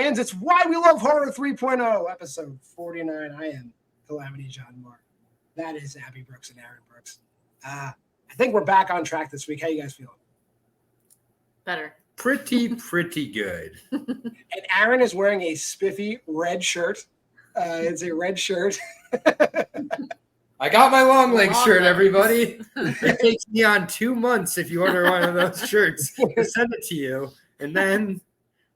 fans. It's Why We Love Horror 3.0, episode 49. I am Calamity John Moore. That is Abby Brooks and Aaron Brooks. I think we're back on track this week. How you guys feeling? Better. Pretty good. And Aaron is wearing a spiffy red shirt. It's a red shirt. I got my long leg shirt, everybody. It takes me on 2 months if you order one of those shirts to send it to you. And then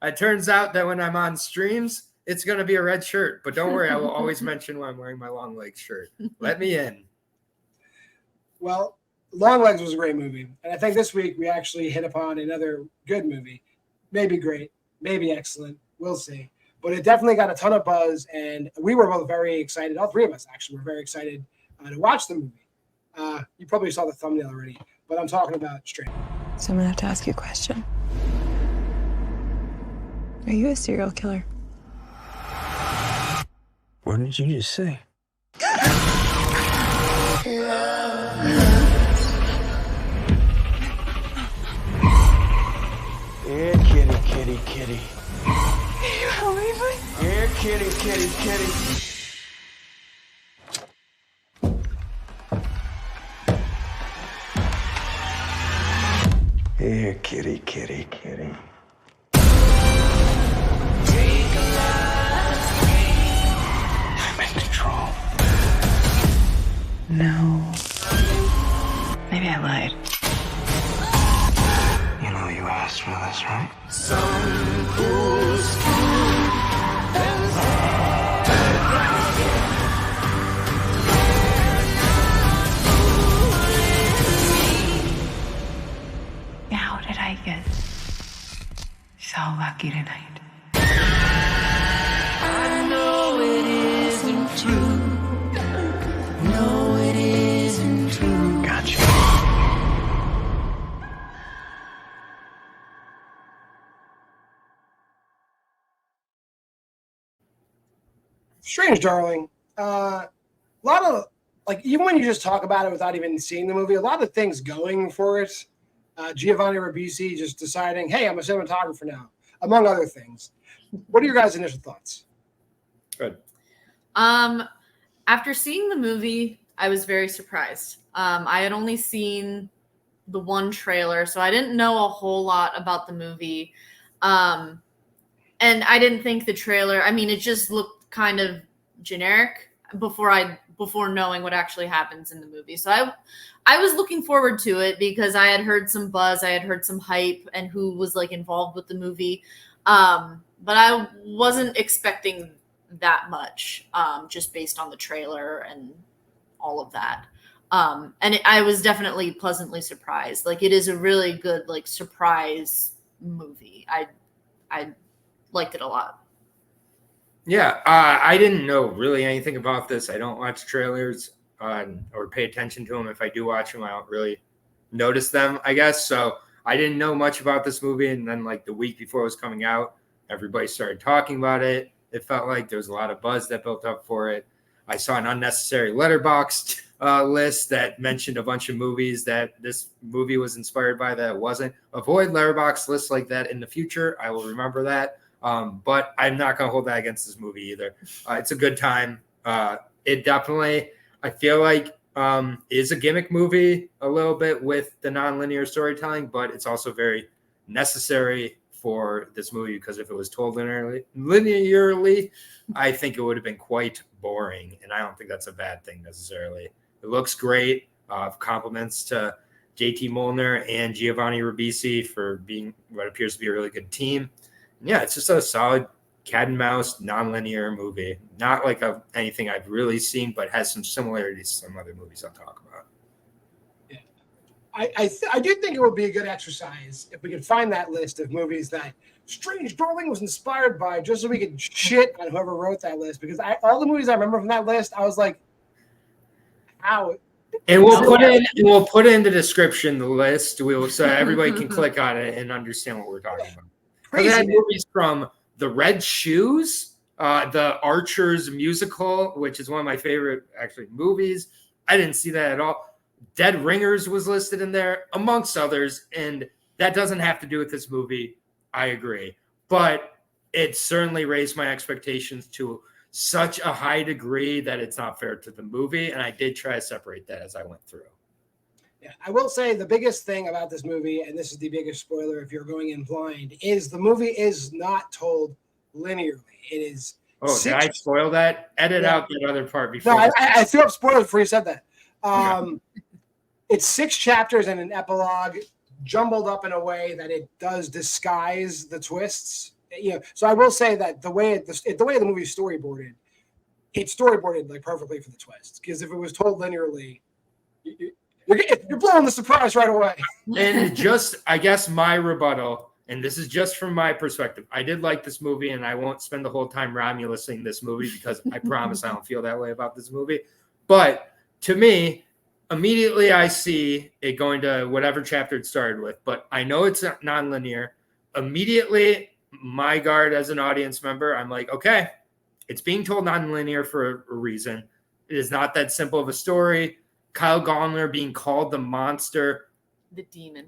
it turns out that when I'm on streams, it's going to be a red shirt. But don't worry, I will always mention when I'm wearing my long leg shirt. Let me in. Well, Long Legs was a great movie. And I think this week we actually hit upon another good movie. Maybe great, maybe excellent. We'll see. But it definitely got a ton of buzz. And we were both very excited. All three of us actually were very excited to watch the movie. You probably saw the thumbnail already, but I'm talking about Strain. So I'm gonna have to ask you a question. Are you a serial killer? What did you just say? Here, kitty. Can you help me, please? Here, kitty. Here, kitty. I'm in control. No. Maybe I lied. You know you asked for this, right? How did I get so lucky tonight? I know it isn't true. No, it isn't true. Gotcha. Strange Darling. A lot of, like, even when you just talk about it without even seeing the movie, a lot of things going for it. Giovanni Ribisi just deciding, hey, I'm a cinematographer now, among other things. What are your guys' initial thoughts? Good. After seeing the movie, I was very surprised. I had only seen the one trailer, so I didn't know a whole lot about the movie. And I didn't think the trailer, I mean, it just looked kind of generic before knowing what actually happens in the movie. So I was looking forward to it because I had heard some buzz, I had heard some hype and who was like involved with the movie. But I wasn't expecting that much, just based on the trailer and all of that. I was definitely pleasantly surprised. Like, it is a really good, like, surprise movie. I liked it a lot. Yeah, I didn't know really anything about this. I don't watch trailers or pay attention to them. If I do watch them, I don't really notice them, I guess. So I didn't know much about this movie. And then, like, the week before it was coming out, everybody started talking about it. It felt like there was a lot of buzz that built up for it. I saw an unnecessary Letterboxd list that mentioned a bunch of movies that this movie was inspired by that it wasn't. Avoid Letterboxd lists like that in the future. I will remember that. But I'm not going to hold that against this movie either. It's a good time. It definitely, I feel like, is a gimmick movie a little bit with the nonlinear storytelling, but it's also very necessary for this movie because if it was told linearly, I think it would have been quite boring. And I don't think that's a bad thing necessarily. It looks great. Compliments to JT Molnar and Giovanni Ribisi for being what appears to be a really good team. Yeah, it's just a solid cat and mouse nonlinear movie. Not like anything I've really seen, but has some similarities to some other movies I'll talk about. Yeah, I do think it would be a good exercise if we could find that list of movies that Strange Darling was inspired by, just so we could shit on whoever wrote that list. Because all the movies I remember from that list, I was like, how? And we'll put it in the description, the list. So everybody can click on it and understand what we're talking about. Crazy. They had movies from The Red Shoes, the Archers musical, which is one of my favorite actually movies. I didn't see that at all. Dead Ringers was listed in there, amongst others, and that doesn't have to do with this movie. I agree. But it certainly raised my expectations to such a high degree that it's not fair to the movie. And I did try to separate that as I went through. Yeah, I will say the biggest thing about this movie, and this is the biggest spoiler if you're going in blind, is the movie is not told linearly. It is. Oh, did I spoil that? Edit out that other part before. No, I threw up spoilers before you said that. It's 6 chapters and an epilogue, jumbled up in a way that it does disguise the twists. So I will say that the way the movie is storyboarded, it's storyboarded like perfectly for the twists. Because if it was told linearly, you're blowing the surprise right away. And just, I guess, my rebuttal, and this is just from my perspective, I did like this movie, and I won't spend the whole time Romulusing this movie because I promise I don't feel that way about this movie. But to me, immediately I see it going to whatever chapter it started with, but I know it's non-linear. Immediately, my guard as an audience member, I'm like, okay, it's being told non-linear for a reason. It is not that simple of a story. Kyle Gallner being called the monster. The demon,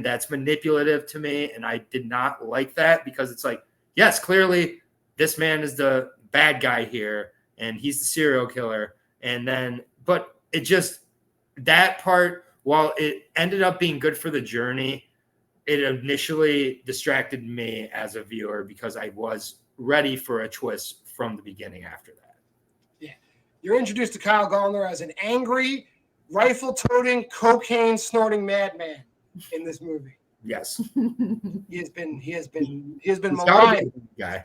that's manipulative to me, and I did not like that because it's like, yes, clearly this man is the bad guy here, and he's the serial killer, but it just, that part, while it ended up being good for the journey, it initially distracted me as a viewer because I was ready for a twist from the beginning after that. Yeah, you're introduced to Kyle Gallner as an angry, rifle-toting, cocaine-snorting madman in this movie. Yes, he has been maligned. Guy,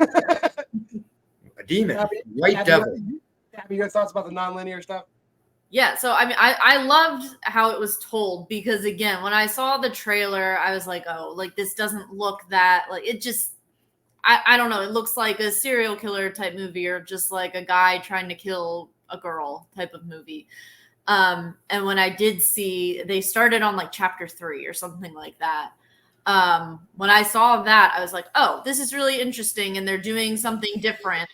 a demon, Abby, devil. Abby, your thoughts about the non-linear stuff? Yeah, so I mean, I loved how it was told because again, when I saw the trailer, I was like, oh, like this doesn't look that like it just. I don't know. It looks like a serial killer type movie or just like a guy trying to kill a girl type of movie. And when I did see, they started on like chapter 3 or something like that. When I saw that, I was like, oh, this is really interesting. And they're doing something different.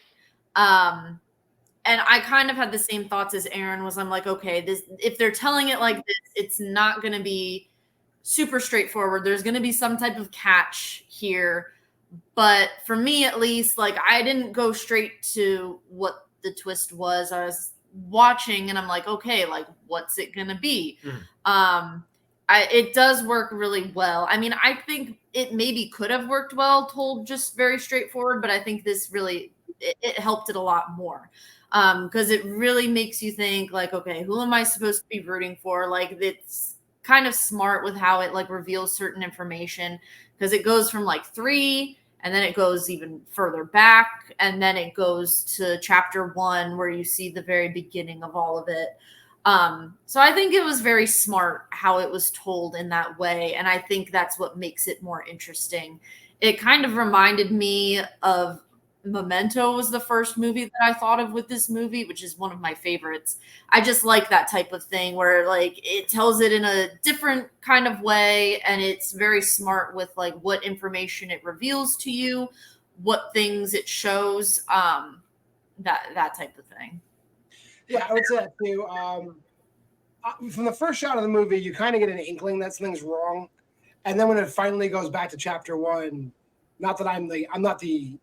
And I kind of had the same thoughts as Aaron was. I'm like, okay, if they're telling it like this, it's not going to be super straightforward. There's going to be some type of catch here. But for me, at least, like I didn't go straight to what the twist was. I was watching and I'm like, okay, like what's it going to be? It does work really well. I mean, I think it maybe could have worked well told just very straightforward, but I think this really, it helped it a lot more. Because it really makes you think like, okay, who am I supposed to be rooting for? Like it's kind of smart with how it like reveals certain information because it goes from like 3 and then it goes even further back and then it goes to chapter 1 where you see the very beginning of all of it. So I think it was very smart how it was told in that way. And I think that's what makes it more interesting. It kind of reminded me of Memento was the first movie that I thought of with this movie, which is one of my favorites. I just like that type of thing where like it tells it in a different kind of way and it's very smart with like what information it reveals to you, what things it shows, that type of thing. Yeah, I would say that too. From the first shot of the movie, you kind of get an inkling that something's wrong, and then when it finally goes back to chapter 1, not that I'm not the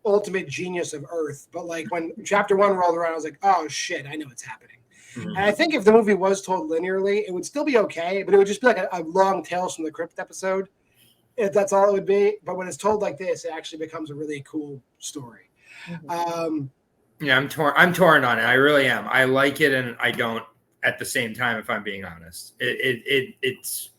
ultimate genius of Earth, but like when chapter 1 rolled around, I was like, oh shit, I know what's happening. Mm-hmm. And I think if the movie was told linearly, it would still be okay, but it would just be like a long Tales from the Crypt episode, if that's all it would be. But when it's told like this, it actually becomes a really cool story. Mm-hmm. Yeah, I'm torn on it. I really am. I like it and I don't at the same time, if I'm being honest. It's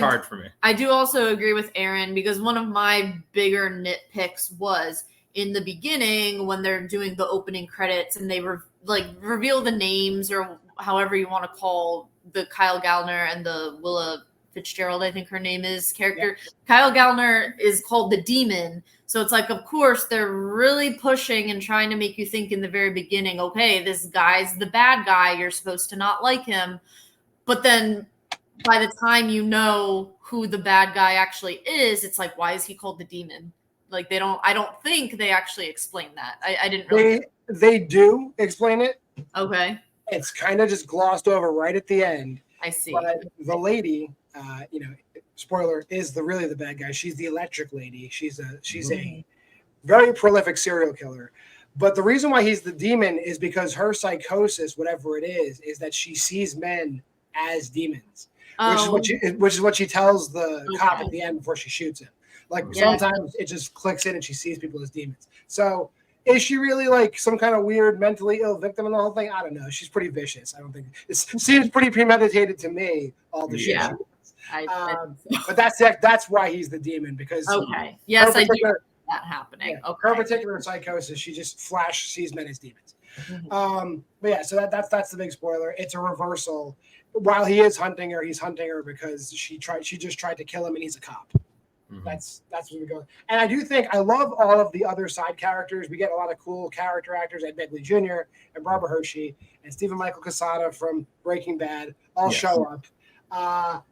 hard for me. I do also agree with Aaron because one of my bigger nitpicks was in the beginning when they're doing the opening credits and they reveal the names or however you want to call the Kyle Gallner and the Willa Fitzgerald, I think her name is, character. Yeah. Kyle Gallner is called the Demon. So it's like, of course, they're really pushing and trying to make you think in the very beginning, okay, this guy's the bad guy. You're supposed to not like him. But then by the time you know who the bad guy actually is, it's like, why is he called the Demon? Like I don't think they actually explain that. I didn't really. They do explain it. Okay. It's kind of just glossed over right at the end. I see. But the lady, spoiler, is really the bad guy. She's the electric lady. She's a very prolific serial killer. But the reason why he's the demon is because her psychosis, whatever it is that she sees men as demons, which is what she tells the cop at the end before she shoots him. Like sometimes it just clicks in and she sees people as demons. So is she really like some kind of weird mentally ill victim in the whole thing? I don't know. She's pretty vicious. I don't think it seems pretty premeditated to me. All the shit. But that's why he's the demon, because yes, I do that happening. Yeah, her particular psychosis, she just sees men as demons. But yeah, so that's the big spoiler. It's a reversal. While he is hunting her, he's hunting her because she just tried to kill him, and he's a cop. That's where we go. And I do think I love all of the other side characters. We get a lot of cool character actors, Ed Begley Jr. and Barbara Hershey and Stephen Michael Quesada from Breaking Bad all show up.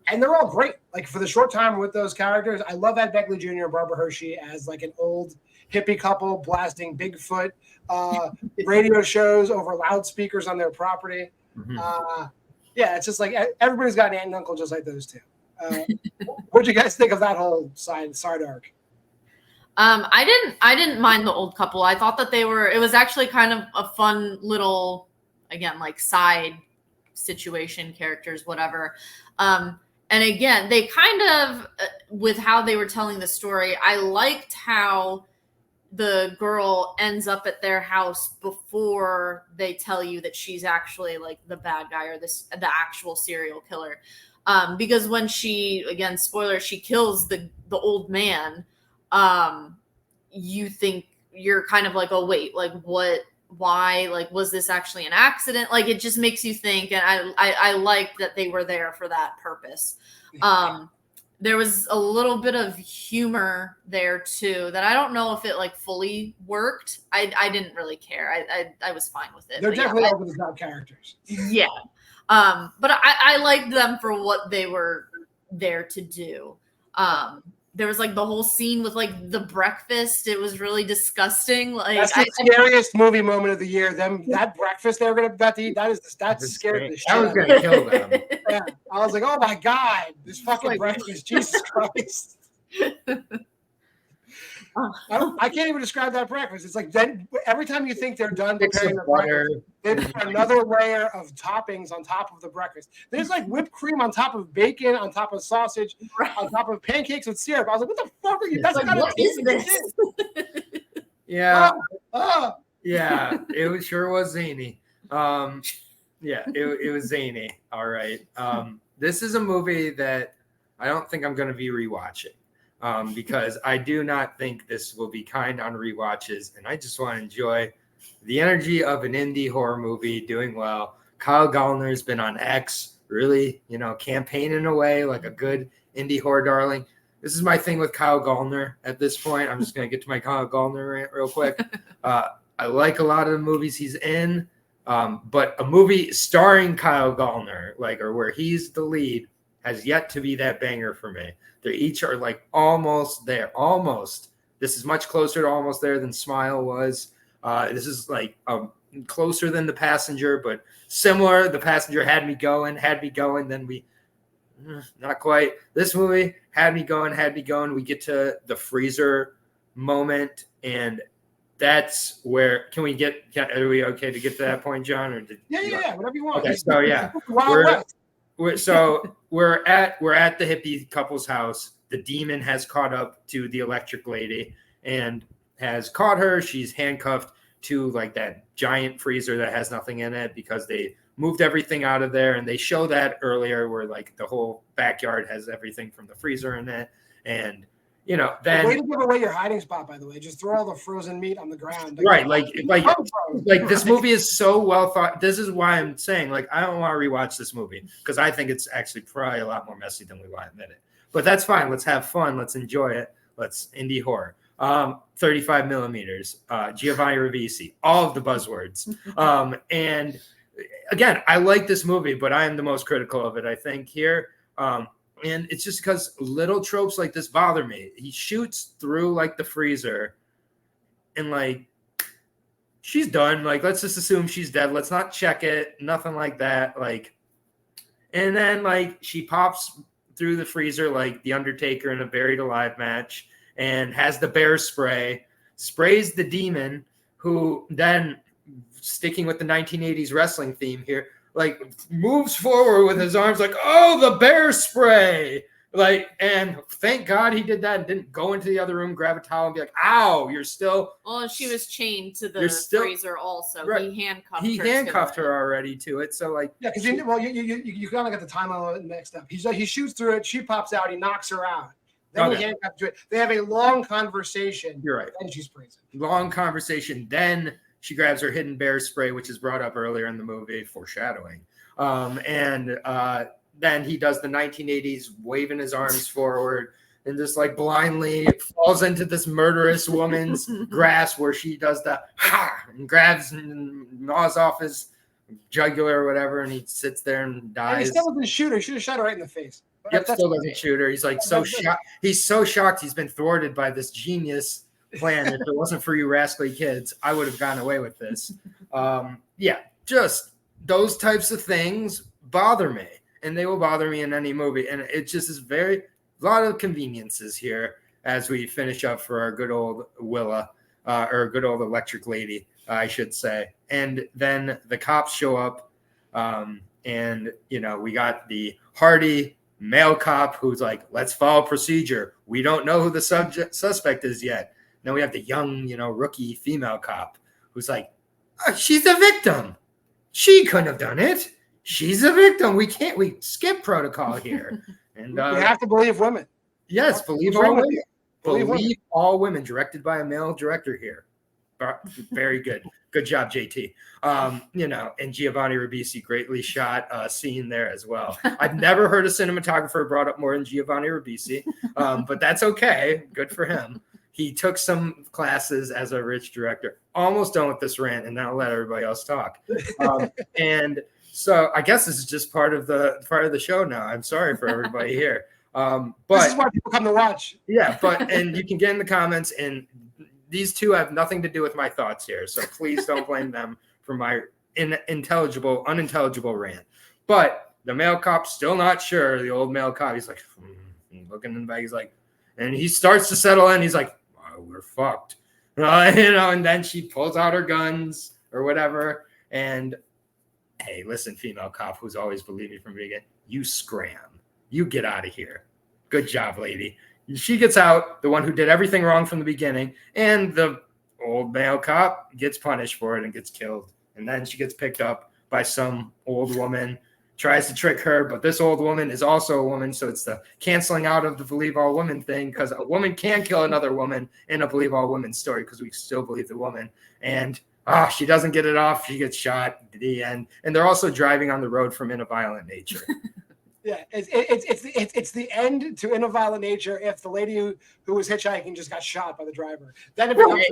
And they're all great. Like, for the short time with those characters, I love Ed Begley Jr. and Barbara Hershey as like an old hippie couple blasting Bigfoot radio shows over loudspeakers on their property. Yeah, it's just like everybody's got an aunt and uncle just like those two. What'd you guys think of that whole side arc? I didn't mind the old couple. I thought that it was actually kind of a fun little, again, like side situation, characters, whatever. And again, they kind of, with how they were telling the story, I liked how the girl ends up at their house before they tell you that she's actually like the bad guy or the actual serial killer. Because when she, again, spoiler, she kills the old man, you think, you're kind of like, oh wait, like what, why, like, was this actually an accident? Like, it just makes you think. And I liked that they were there for that purpose. There was a little bit of humor there too, that I don't know if it like fully worked. I didn't really care. I was fine with it. They're definitely over the top characters. Yeah. But I liked them for what they were there to do. There was like the whole scene with like the breakfast. It was really disgusting. Like, that's the scariest movie moment of the year. That breakfast they were about to eat. That's scary. I was gonna kill them. Yeah, I was like, oh my god, this fucking breakfast, Jesus Christ. I can't even describe that breakfast. It's like then every time you think they're done preparing the breakfast, they put another layer of toppings on top of the breakfast. There's like whipped cream on top of bacon, on top of sausage, on top of pancakes with syrup. I was like, what the fuck are you? That's like, what is this? Yeah. Yeah, it sure was zany. Yeah, it was zany. All right. This is a movie that I don't think I'm going to be rewatching. Because I do not think this will be kind on rewatches, and I just want to enjoy the energy of an indie horror movie doing well. Kyle Gallner's been on X, really, campaigning away like a good indie horror darling. This is my thing with Kyle Gallner at this point. I'm just going to get to my Kyle Gallner rant real quick. I like a lot of the movies he's in, but a movie starring Kyle Gallner, or where he's the lead, has yet to be that banger for me. They each are like almost there. Almost. This is much closer to almost there than Smile was. This is like closer than The Passenger, but similar. The Passenger had me going. Then we, not quite. This movie had me going. We get to the freezer moment, and that's where. Are we okay to get to that point, John? Or yeah, whatever you want. Okay, so yeah, we're at the hippie couple's house. The demon has caught up to the electric lady and has caught her. She's handcuffed to like that giant freezer that has nothing in it because they moved everything out of there. And they show that earlier where like the whole backyard has everything from the freezer in it. And then way to give away your hiding spot, by the way. Just throw all the frozen meat on the ground. Right. Like this movie is so well thought. This is why I'm saying, I don't want to rewatch this movie because I think it's actually probably a lot more messy than we want to admit it. But that's fine. Let's have fun. Let's enjoy it. Let's indie horror. 35 millimeters, Giovanni Ribisi, all of the buzzwords. And again, I like this movie, but I am the most critical of it, I think, here. And it's just because little tropes like this bother me. He shoots through like the freezer and she's done. Let's just assume she's dead. Let's not check it. Nothing like that. And then she pops through the freezer like the Undertaker in a Buried Alive match, and has the bear spray, sprays the demon, who then, sticking with the 1980s wrestling theme here, like moves forward with his arms like, oh, the bear spray. Like, and thank God he did that and didn't go into the other room, grab a towel and be like, ow, you're still. Well, she was chained to the You're still- freezer also. Right. He handcuffed He her. to handcuffed get her already to it. So like, Yeah, because you kind of got the timeline of it mixed up. He shoots through it, she pops out, he knocks her out. Then he handcuffs to it. They have a long conversation. You're right. And she sprays it. Long conversation. Then she grabs her hidden bear spray, which is brought up earlier in the movie, foreshadowing. Then he does the 1980s waving his arms forward and just like blindly falls into this murderous woman's grasp where she does the ha and grabs and gnaws off his jugular or whatever, and he sits there and And he dies. still doesn't shoot her. He should have shot her right in the face. But Yep, that's still doesn't shoot her. He's like so shocked. He's so shocked he's been thwarted by this genius plan. If it wasn't for you rascally kids, I would have gotten away with this. Just those types of things bother me, and they will bother me in any movie. And it just is a lot of conveniences here as we finish up for our good old Willa, or good old electric lady, I should say. And then the cops show up, and we got the hardy male cop who's like, let's follow procedure. We don't know who the suspect is yet. Then we have the young, rookie female cop who's like, she's a victim. She couldn't have done it. She's a victim. We skip protocol here. And we have to believe women. Yes, believe all women. Believe all women, directed by a male director here. Very good. Good job, JT. And Giovanni Ribisi greatly shot a scene there as well. I've never heard a cinematographer brought up more than Giovanni Ribisi, but that's okay. Good for him. He took some classes as a rich director. Almost done with this rant, and now let everybody else talk. And so I guess this is just part of the show now. I'm sorry for everybody here. But this is why people come to watch. Yeah, and you can get in the comments, and these two have nothing to do with my thoughts here. So please don't blame them for my unintelligible rant. But the male cop's still not sure. The old male cop, he's like, looking in the bag. He's like, and he starts to settle in. He's like, oh, we're fucked. And then she pulls out her guns or whatever. And hey, listen, female cop who's always believed me from the beginning, you scram. You get out of here. Good job, lady. She gets out, the one who did everything wrong from the beginning, and the old male cop gets punished for it and gets killed. And then she gets picked up by some old woman, tries to trick her, but this old woman is also a woman, so it's the canceling out of the believe all women thing, because a woman can kill another woman in a believe all women story, because we still believe the woman. And she doesn't get it off. She gets shot at the end. And they're also driving on the road from In a Violent Nature. Yeah, it's the end to In a Violent Nature if the lady who was hitchhiking just got shot by the driver. Then it becomes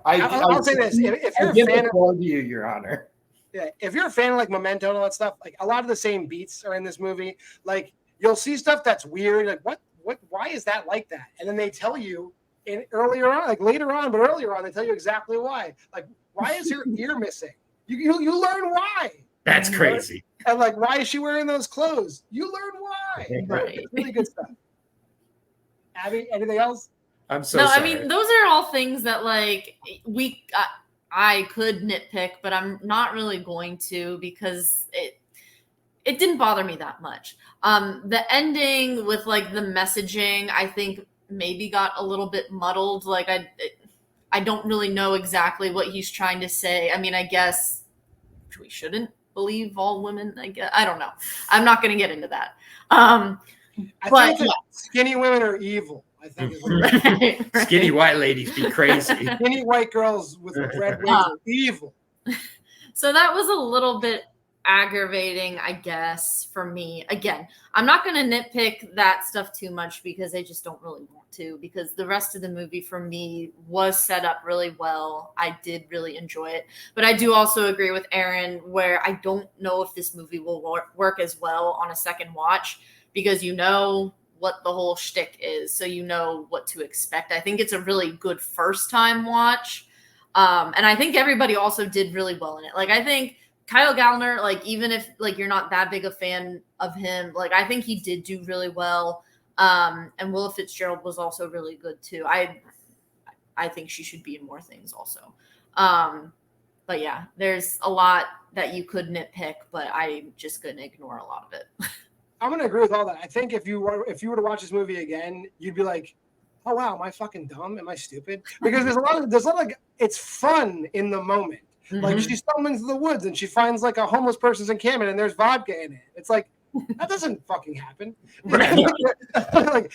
I'll say this: if you're a fan of you, Your Honor, if you're a fan of like Memento and all that stuff, like a lot of the same beats are in this movie. Like you'll see stuff that's weird, like what, why is that like that? And then they tell you earlier on, like later on, but earlier on, they tell you exactly why. Like, why is her ear missing? You learn why. That's crazy. And like, why is she wearing those clothes? You learn why. Right. It's really good stuff. Abby, anything else? I'm so no, sorry. I mean, those are all things that like I could nitpick, but I'm not really going to, because it didn't bother me that much. The ending with like the messaging, I think maybe got a little bit muddled. Like I don't really know exactly what he's trying to say. I mean, I guess we shouldn't believe all women. I guess I don't know. I'm not going to get into that. I think that skinny women are evil. I think right. Skinny white ladies be crazy. Skinny white girls with red wigs are evil. So that was a little bit aggravating, I guess, for me. Again, I'm not going to nitpick that stuff too much because I just don't really want to, because the rest of the movie for me was set up really well. I did really enjoy it. But I do also agree with Aaron where I don't know if this movie will work as well on a second watch, because you know what the whole shtick is, so you know what to expect. I think it's a really good first time watch. And I think everybody also did really well in it. Like, I think Kyle Gallner, like, even if like you're not that big a fan of him, like I think he did do really well. And Willa Fitzgerald was also really good too. I think she should be in more things also. But yeah, there's a lot that you could nitpick, but I'm just gonna ignore a lot of it. I'm gonna agree with all that. I think if you were to watch this movie again, you'd be like, "Oh wow, am I fucking dumb? Am I stupid?" Because there's a lot of like it's fun in the moment. Like she stumbles into the woods and she finds like a homeless person's encampment and there's vodka in it. It's like that doesn't fucking happen. Like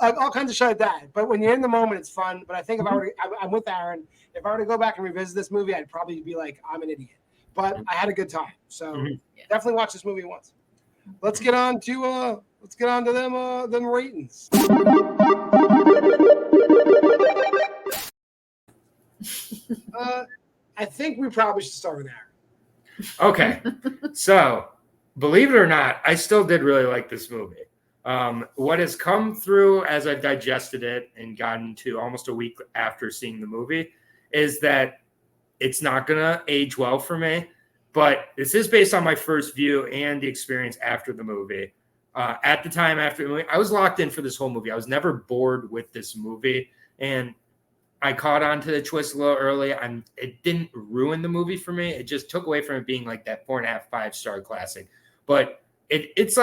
all kinds of shit like that. But when you're in the moment, it's fun. But I think if I'm with Aaron, if I were to go back and revisit this movie, I'd probably be like, I'm an idiot. But I had a good time. So definitely watch this movie once. Let's get on to them ratings. I think we probably should start with Aaron. Okay. So, believe it or not, I still did really like this movie. What has come through as I've digested it and gotten to almost a week after seeing the movie is that it's not going to age well for me. But this is based on my first view and the experience after the movie. At the time after the movie, I was locked in for this whole movie. I was never bored with this movie. And I caught on to the twist a little early. It didn't ruin the movie for me. It just took away from it being like that 4.5, 5-star classic. But it's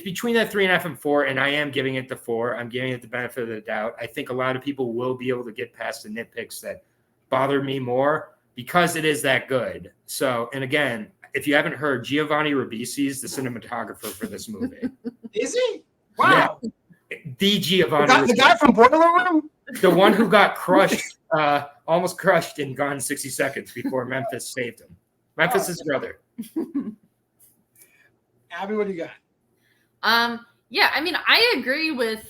between that 3.5 and 4, and I am giving it the 4. I'm giving it the benefit of the doubt. I think a lot of people will be able to get past the nitpicks that bother me more because it is that good. So, and again, if you haven't heard, Giovanni Ribisi is the cinematographer for this movie. Is he? Wow. Yeah. The Giovanni. The guy from Boiler Room? The one who got crushed, almost crushed in Gone 60 Seconds before Memphis saved him. Memphis' his brother. Abby, what do you got? Yeah, I mean, I agree with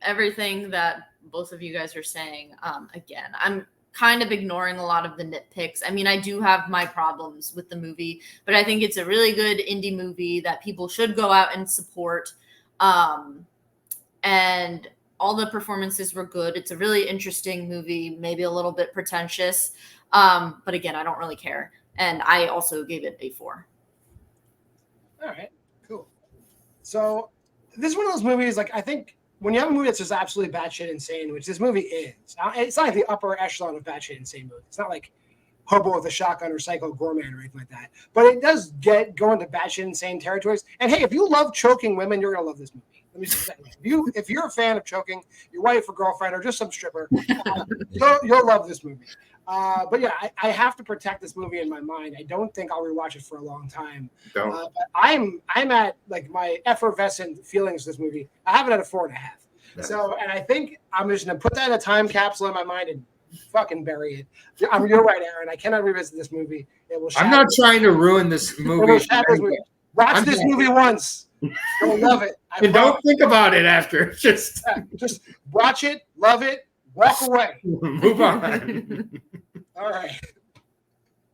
everything that both of you guys are saying. Again, I'm kind of ignoring a lot of the nitpicks. I mean, I do have my problems with the movie, but I think it's a really good indie movie that people should go out and support. And all the performances were good. It's a really interesting movie, maybe a little bit pretentious. But again, I don't really care. And I also gave it a 4. All right, cool. So this is one of those movies, like, I think when you have a movie that's just absolutely batshit insane, which this movie is, it's not like the upper echelon of batshit insane movie. It's not like Hobo with a Shotgun or Psycho Goreman or anything like that. But it does go into batshit insane territories. And hey, if you love choking women, you're gonna love this movie. Let me just say that. If you're a fan of choking your wife or girlfriend or just some stripper, you'll love this movie. But yeah, I have to protect this movie in my mind. I don't think I'll rewatch it for a long time. But I'm at like my effervescent feelings of this movie. I have it at a 4.5. Nice. So, and I think I'm just gonna put that in a time capsule in my mind and fucking bury it. You're right, Aaron. I cannot revisit this movie. It will. I'm not trying to ruin this movie. Watch this movie once. You'll love it. And don't think about it after. Just watch it, love it, walk away. Move on. All right.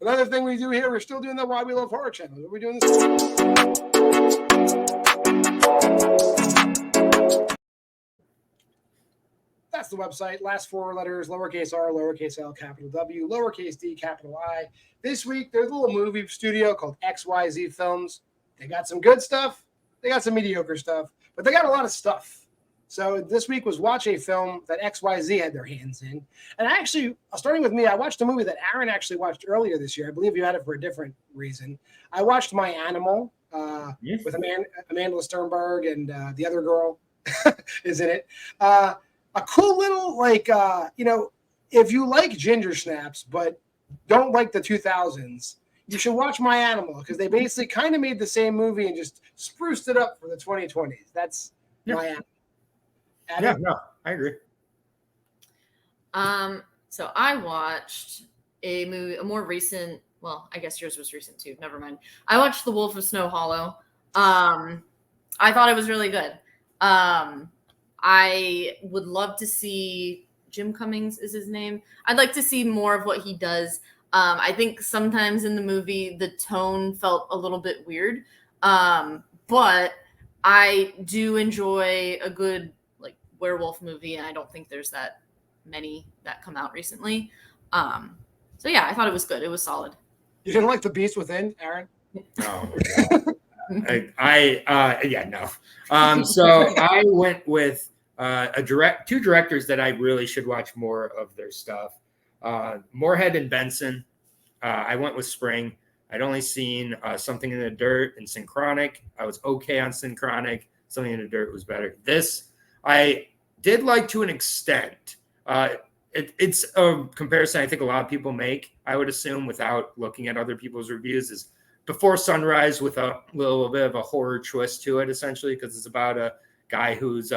Another thing we do here, we're still doing the Why We Love Horror channel. What are we doing this? That's the website. Last 4 letters, lowercase r, lowercase l, capital W, lowercase d, capital I. This week, there's a little movie studio called XYZ Films. They got some good stuff. They got some mediocre stuff, but they got a lot of stuff. So this week was watch a film that XYZ had their hands in. And actually, starting with me, I watched a movie that Aaron actually watched earlier this year. I believe you had it for a different reason. I watched My Animal with Amanda Sternberg and the other girl is in it. A cool little, like, if you like ginger snaps but don't like the 2000s, you should watch My Animal because they basically kind of made the same movie and just spruced it up for the 2020s. That's My Animal. Yeah, no, I agree. So I watched a movie, a more recent. Well, I guess yours was recent too. Never mind. I watched The Wolf of Snow Hollow. I thought it was really good. I would love to see Jim Cummings is his name. I'd like to see more of what he does. I think sometimes in the movie, the tone felt a little bit weird. But I do enjoy a good like werewolf movie. And I don't think there's that many that come out recently. So yeah, I thought it was good. It was solid. You didn't like The Beast Within, Aaron? No. Yeah, no. So I went with two directors that I really should watch more of their stuff. Moorhead and Benson. I went with Spring. I'd only seen Something in the Dirt and Synchronic. I was okay on Synchronic. Something in the Dirt was better. This I did like to an extent. It's a comparison I think a lot of people make, I would assume, without looking at other people's reviews, is Before Sunrise with a little bit of a horror twist to it, essentially, because it's about a guy who's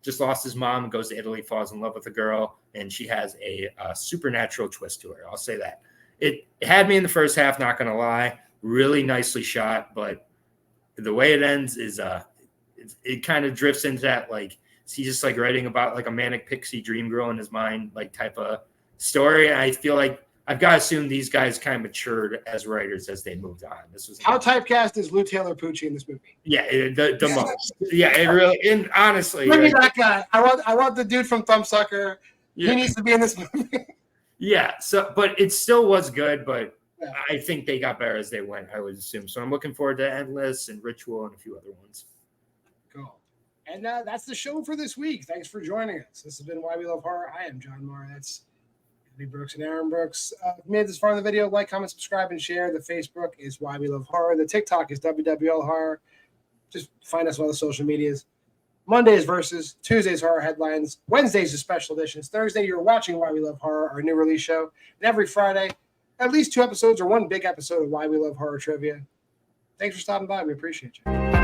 just lost his mom and goes to Italy, falls in love with a girl, and she has a supernatural twist to her. I'll say that. It had me in the first half, not going to lie. Really nicely shot, but the way it ends is it kind of drifts into that, like, is he just like writing about like a manic pixie dream girl in his mind, like type of story. And I feel like I've got to assume these guys kind of matured as writers as they moved on. This was How typecast is Lou Taylor Pucci in this movie? Yeah, the most. Yeah, it really. And honestly, Give me that guy. I want the dude from Thumbsucker. Yeah. He needs to be in this movie. Yeah. So, but it still was good. But Yeah. I think they got better as they went, I would assume. So I'm looking forward to Endless and Ritual and a few other ones. Cool. And that's the show for this week. Thanks for joining us. This has been Why We Love Horror. I am John Maher. That's Andy Brooks and Aaron Brooks. If you made this far in the video, like, comment, subscribe, and share. The Facebook is Why We Love Horror. The TikTok is WWL Horror. Just find us on all the social medias. Mondays versus Tuesdays horror headlines. Wednesdays is special editions. Thursday, you're watching Why We Love Horror, our new release show. And every Friday, at least 2 episodes or one big episode of Why We Love Horror trivia. Thanks for stopping by. We appreciate you.